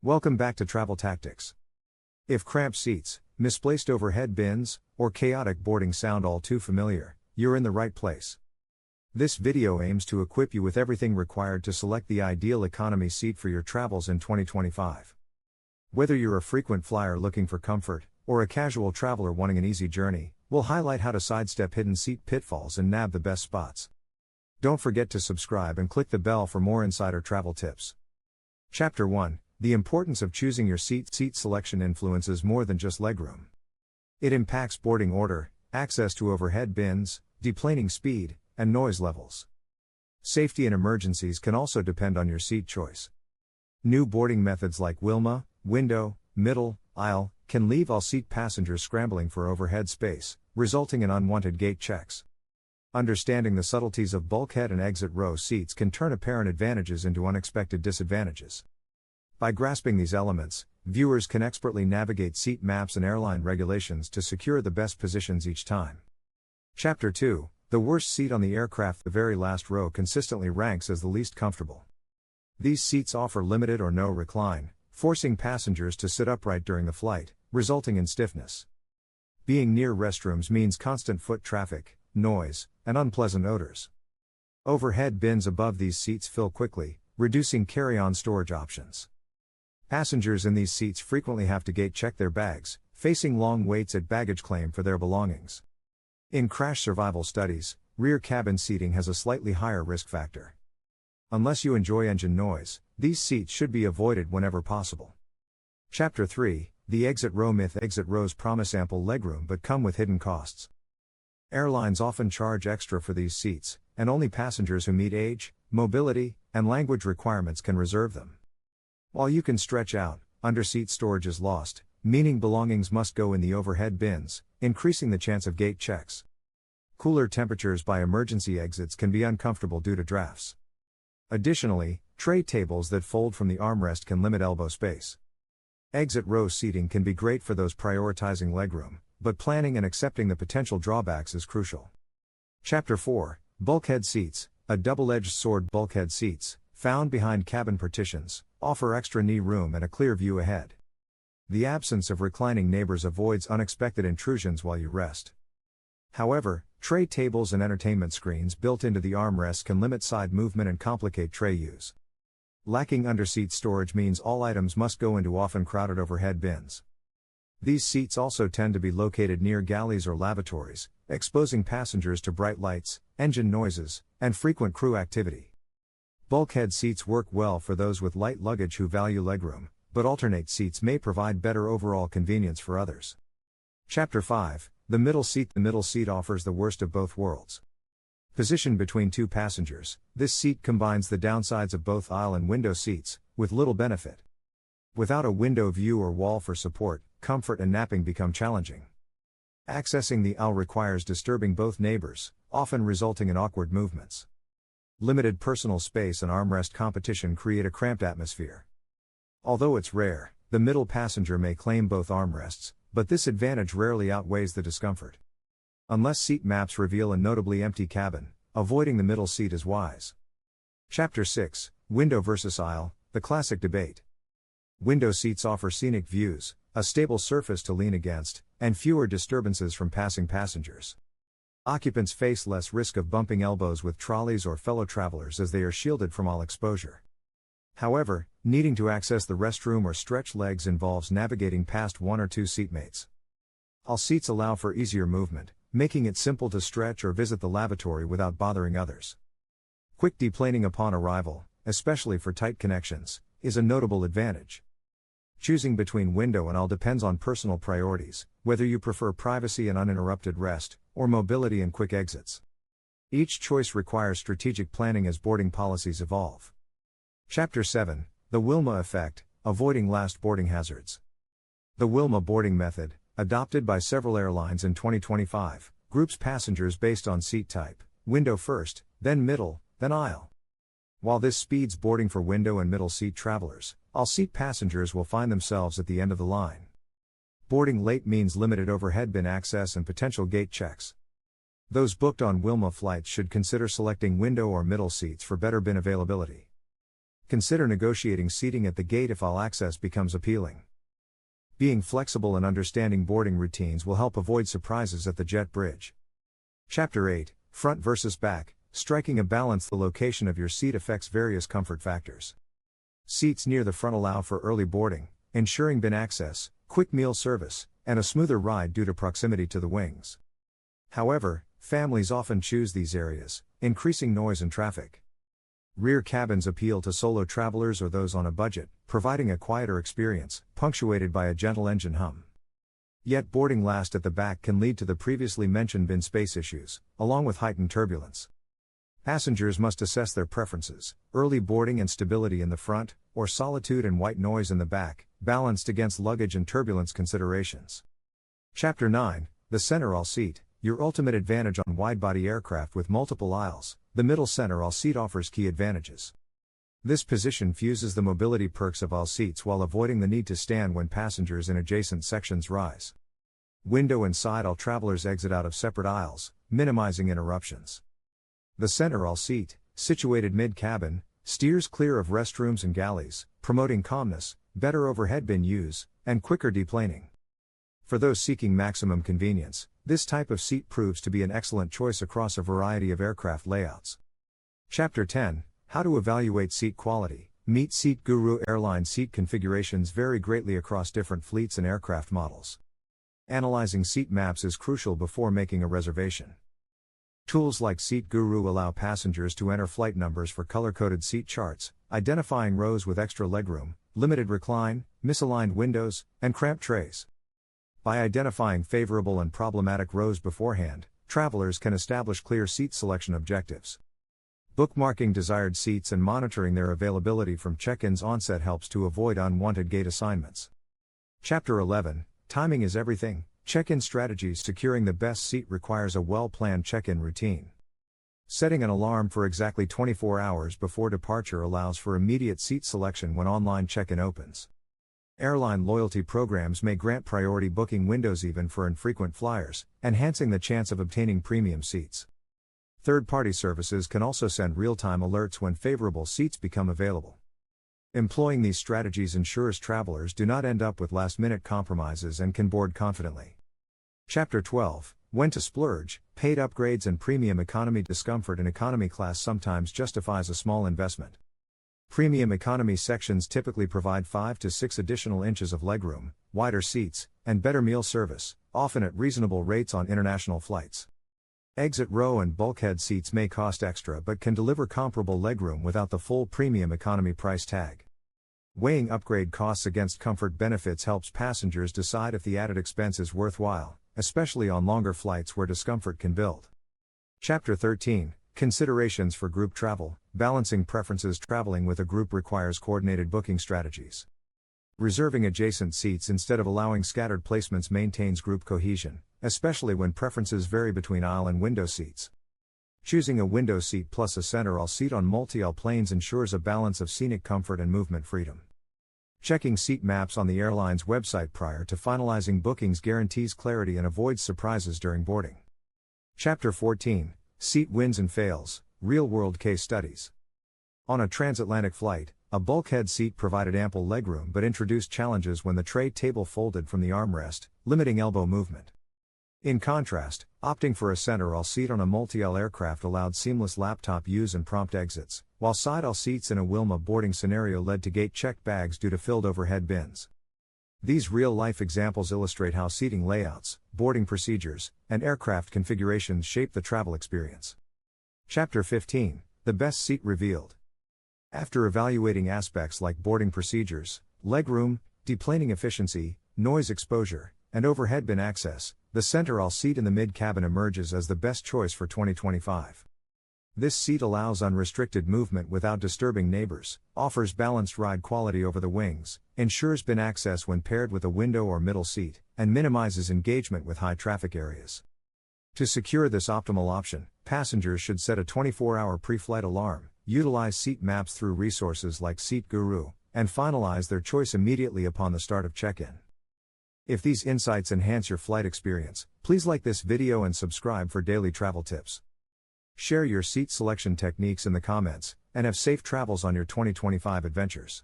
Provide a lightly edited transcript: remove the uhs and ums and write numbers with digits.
Welcome back to Travel Tactics. If cramped seats, misplaced overhead bins, or chaotic boarding sound all too familiar, you're in the right place. This video aims to equip you with everything required to select the ideal economy seat for your travels in 2025. Whether you're a frequent flyer looking for comfort, or a casual traveler wanting an easy journey, we'll highlight how to sidestep hidden seat pitfalls and nab the best spots. Don't forget to subscribe and click the bell for more insider travel tips. Chapter 1: The importance of choosing your seat. Seat selection influences more than just legroom. It impacts boarding order, access to overhead bins, deplaning speed, and noise levels. Safety and emergencies can also depend on your seat choice. New boarding methods like Wilma, window, middle, aisle, can leave all-seat passengers scrambling for overhead space, resulting in unwanted gate checks. Understanding the subtleties of bulkhead and exit row seats can turn apparent advantages into unexpected disadvantages. By grasping these elements, viewers can expertly navigate seat maps and airline regulations to secure the best positions each time. Chapter 2: The worst seat on the aircraft. The very last row consistently ranks as the least comfortable. These seats offer limited or no recline, forcing passengers to sit upright during the flight, resulting in stiffness. Being near restrooms means constant foot traffic, noise, and unpleasant odors. Overhead bins above these seats fill quickly, reducing carry-on storage options. Passengers in these seats frequently have to gate check their bags, facing long waits at baggage claim for their belongings. In crash survival studies, rear cabin seating has a slightly higher risk factor. Unless you enjoy engine noise, these seats should be avoided whenever possible. Chapter 3: The exit row myth. Exit rows promise ample legroom but come with hidden costs. Airlines often charge extra for these seats, and only passengers who meet age, mobility, and language requirements can reserve them. While you can stretch out, under-seat storage is lost, meaning belongings must go in the overhead bins, increasing the chance of gate checks. Cooler temperatures by emergency exits can be uncomfortable due to drafts. Additionally, tray tables that fold from the armrest can limit elbow space. Exit row seating can be great for those prioritizing legroom, but planning and accepting the potential drawbacks is crucial. Chapter 4: Bulkhead seats. A double-edged sword. Bulkhead seats, found behind cabin partitions, offer extra knee room and a clear view ahead. The absence of reclining neighbors avoids unexpected intrusions while you rest. However, tray tables and entertainment screens built into the armrests can limit side movement and complicate tray use. Lacking underseat storage means all items must go into often crowded overhead bins. These seats also tend to be located near galleys or lavatories, exposing passengers to bright lights, engine noises, and frequent crew activity. Bulkhead seats work well for those with light luggage who value legroom, but alternate seats may provide better overall convenience for others. Chapter 5: The middle seat. The middle seat offers the worst of both worlds. Positioned between two passengers, this seat combines the downsides of both aisle and window seats, with little benefit. Without a window view or wall for support, comfort and napping become challenging. Accessing the aisle requires disturbing both neighbors, often resulting in awkward movements. Limited personal space and armrest competition create a cramped atmosphere. Although it's rare, the middle passenger may claim both armrests, but this advantage rarely outweighs the discomfort. Unless seat maps reveal a notably empty cabin, avoiding the middle seat is wise. Chapter 6: Window versus aisle, the classic debate. Window seats offer scenic views, a stable surface to lean against, and fewer disturbances from passing passengers. Occupants face less risk of bumping elbows with trolleys or fellow travelers as they are shielded from all exposure. However, needing to access the restroom or stretch legs involves navigating past one or two seatmates. All seats allow for easier movement, making it simple to stretch or visit the lavatory without bothering others. Quick deplaning upon arrival, especially for tight connections, is a notable advantage. Choosing between window and aisle depends on personal priorities, whether you prefer privacy and uninterrupted rest, or mobility and quick exits. Each choice requires strategic planning as boarding policies evolve. Chapter 7: The Wilma Effect, Avoiding Last Boarding Hazards. The Wilma boarding method, adopted by several airlines in 2025, groups passengers based on seat type, window first, then middle, then aisle. While this speeds boarding for window and middle seat travelers, all-seat passengers will find themselves at the end of the line. Boarding late means limited overhead bin access and potential gate checks. Those booked on Wilma flights should consider selecting window or middle seats for better bin availability. Consider negotiating seating at the gate if all access becomes appealing. Being flexible and understanding boarding routines will help avoid surprises at the jet bridge. Chapter 8, Front versus Back, Striking a Balance. The location of your seat affects various comfort factors. Seats near the front allow for early boarding, ensuring bin access, quick meal service, and a smoother ride due to proximity to the wings. However, families often choose these areas, increasing noise and traffic. Rear cabins appeal to solo travelers or those on a budget, providing a quieter experience, punctuated by a gentle engine hum. Yet boarding last at the back can lead to the previously mentioned bin space issues, along with heightened turbulence. Passengers must assess their preferences: early boarding and stability in the front, or solitude and white noise in the back, balanced against luggage and turbulence considerations. Chapter 9, The Center Aisle Seat, Your ultimate advantage on wide-body aircraft with multiple aisles. The middle center aisle seat offers key advantages. This position fuses the mobility perks of aisle seats while avoiding the need to stand when passengers in adjacent sections rise. Window and side aisle travelers exit out of separate aisles, minimizing interruptions. The center aisle seat, situated mid-cabin, steers clear of restrooms and galleys, promoting calmness, better overhead bin use, and quicker deplaning. For those seeking maximum convenience, this type of seat proves to be an excellent choice across a variety of aircraft layouts. Chapter 10, How to Evaluate Seat Quality. Meet Seat Guru. Airline seat configurations vary greatly across different fleets and aircraft models. Analyzing seat maps is crucial before making a reservation. Tools like Seat Guru allow passengers to enter flight numbers for color-coded seat charts, identifying rows with extra legroom, limited recline, misaligned windows, and cramped trays. By identifying favorable and problematic rows beforehand, travelers can establish clear seat selection objectives. Bookmarking desired seats and monitoring their availability from check-in's onset helps to avoid unwanted gate assignments. Chapter 11, Timing is Everything. Check-in strategies. Securing the best seat requires a well-planned check-in routine. Setting an alarm for exactly 24 hours before departure allows for immediate seat selection when online check-in opens. Airline loyalty programs may grant priority booking windows even for infrequent flyers, enhancing the chance of obtaining premium seats. Third-party services can also send real-time alerts when favorable seats become available. Employing these strategies ensures travelers do not end up with last-minute compromises and can board confidently. Chapter 12, When to Splurge. Paid upgrades and premium economy. Discomfort in economy class sometimes justifies a small investment. Premium economy sections typically provide 5 to 6 additional inches of legroom, wider seats, and better meal service, often at reasonable rates on international flights. Exit row and bulkhead seats may cost extra but can deliver comparable legroom without the full premium economy price tag. Weighing upgrade costs against comfort benefits helps passengers decide if the added expense is worthwhile, especially on longer flights where discomfort can build. Chapter 13, Considerations for Group Travel. Balancing preferences. Traveling with a group requires coordinated booking strategies. Reserving adjacent seats instead of allowing scattered placements maintains group cohesion, especially when preferences vary between aisle and window seats. Choosing a window seat plus a center aisle seat on multi-aisle planes ensures a balance of scenic comfort and movement freedom. Checking seat maps on the airline's website prior to finalizing bookings guarantees clarity and avoids surprises during boarding. Chapter 14, Seat Wins and Fails. Real-world case studies. On a transatlantic flight, a bulkhead seat provided ample legroom but introduced challenges when the tray table folded from the armrest, limiting elbow movement. In contrast, opting for a center aisle seat on a multi-aisle aircraft allowed seamless laptop use and prompt exits, while side aisle seats in a Wilma boarding scenario led to gate-checked bags due to filled overhead bins. These real-life examples illustrate how seating layouts, boarding procedures, and aircraft configurations shape the travel experience. Chapter 15, The Best Seat Revealed. After evaluating aspects like boarding procedures, legroom, deplaning efficiency, noise exposure, and overhead bin access, the center aisle seat in the mid-cabin emerges as the best choice for 2025. This seat allows unrestricted movement without disturbing neighbors, offers balanced ride quality over the wings, ensures bin access when paired with a window or middle seat, and minimizes engagement with high traffic areas. To secure this optimal option, passengers should set a 24-hour pre-flight alarm, utilize seat maps through resources like Seat Guru, and finalize their choice immediately upon the start of check-in. If these insights enhance your flight experience, please like this video and subscribe for daily travel tips. Share your seat selection techniques in the comments, and have safe travels on your 2025 adventures.